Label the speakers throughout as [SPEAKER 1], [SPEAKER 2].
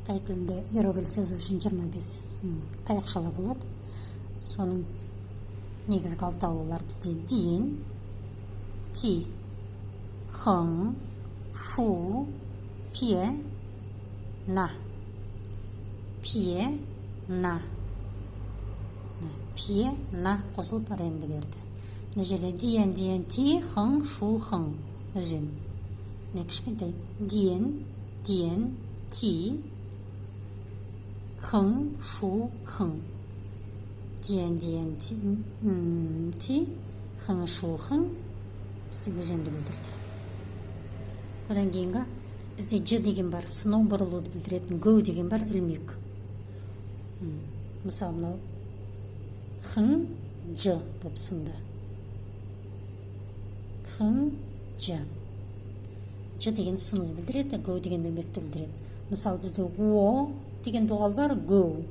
[SPEAKER 1] Қытай тілінде иероглиф жазу үшін 25 таяқшалы болады. Соның негізгі алтауылар бізде диен, ти, хың, шу, пие, на. Пие, на. Пие, на қосылып аренді берді. Мына жерде диен, ти, хың, шу, хың. Өзен. Кішкентай. Диен, ти, хың, шу, хың. Диен, ти, хың, шу, хың. Бізде өзенді білдірді. Одан кейінгі бізде ж деген бар, сыну бұрылуды білдіретін, гө деген бар, ілмек. Мысалы, мынау хың, ж болып сынды. Хың, ж. Ж деген сынулы білдіреді, гө деген ілмекті білдіреді. Мысалы, бізде о деген доғал бар, гө.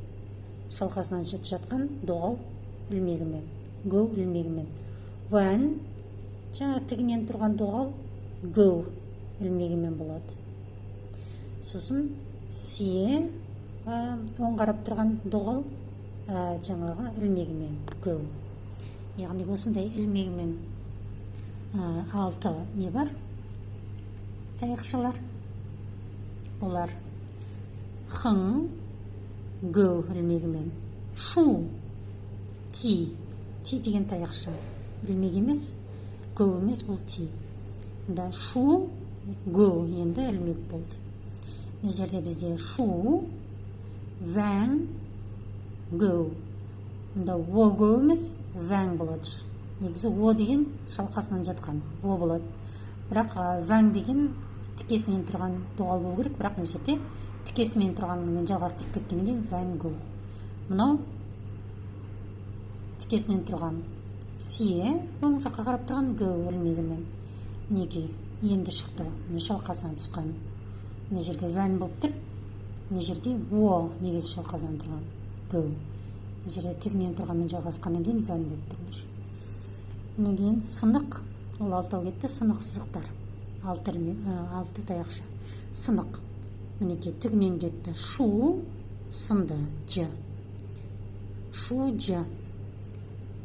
[SPEAKER 1] Шалқасынан жатқан доғал ілмегімен, гө ілмегімен. Вән, жаңа тігінен тұрған доғал гө ілмегімен болады. Сосын сие, оң қарап тұрған доғал жаңағы ілмегімен, гө. Яғни осындай ілмегімен 6 не бар? Таяқшалар. Олар хың, гө ілмегімен, шу, ти деген таяқша. Ілмек емес, гө емес, бұл ти. Шу, гө енді ілмек болды. Мына жерде бізде шу, вән, гө. О гө емес, вән болады. Негізі о деген шалқасынан жатқан, о болады. Бірақ вән деген тікесімен тұрған доғал болу керек, бірақ мына жерде тікесімен тұрғанымен жалғастырып кеткеннен вән гө. Мынау тікесінен тұрған сие, оң жаққа қарап тұрған гө ілмегімен. Неге енді шықты, шалқасынан түсқан. Мына жерде вән болып тұр, мына жерде о негізі шалқасынан тұрған гө. Мына жерде тігінен тұрғанмен жалғасқаннан кейін вән болып тұр. Мына кейін сынық, ол 6 кетті, сынық сызықтар. 6 таяқша. Сынық. Мінеке тігінен кетті. Шу, сынды, ж. Шу, ж.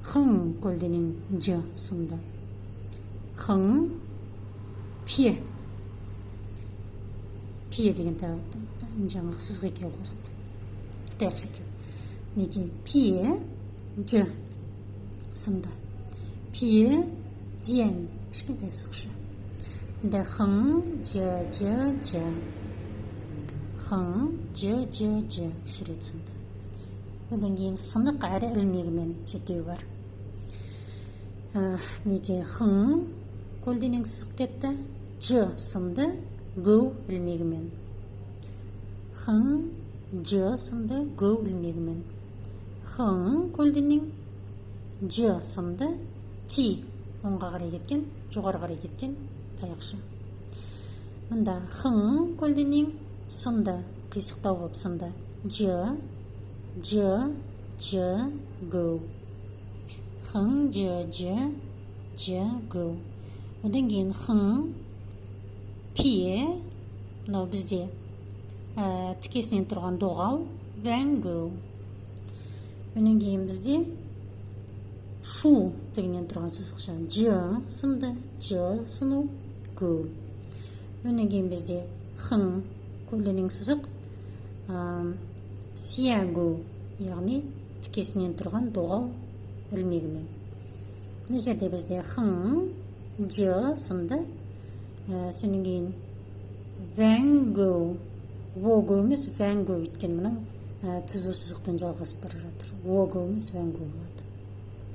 [SPEAKER 1] Хың көлденен ж сынды. Хың, пие. Пие деген жаңағы сызғы екеу қосылды. Таяқша екеу. Мінеке пие, ж сынды. Пие, диен. Кішкентай сызықша. Хың, ж. Хың, ж. Шірет сынды. Одан кейін сынық әрі ілмегімен жетеу бар. Неге хың көлденең сызық кетті, ж сынды, гө ілмегімен. Хың, ж сынды, гө ілмегімен. Хың көлденең, ж сынды, ти оңға қарай кеткен, жоғары қарай кеткен таяқша. Мұнда хың көлденең сынды, қисықтау болып сынды, ж, гө. Хың, ж, гө. Одан кейін хың, пие, мынау бізде тікесінен тұрған доғал, вән, гө. Одан кейін бізде шу тігінен тұрған сызықша, ж сынды, ж сыну, гө. Одан кейін бізде хың көлденең сызық, сия, гө, яғни тікесінен тұрған доғал ілмегімен. Мына жерде бізде хың, ж сынды, сонан кейін вән, гө, о гө емес, вән, гө еткен мұнау түзу сызықпен жалғасып бара жатыр. О гө емес, вән, гө болады.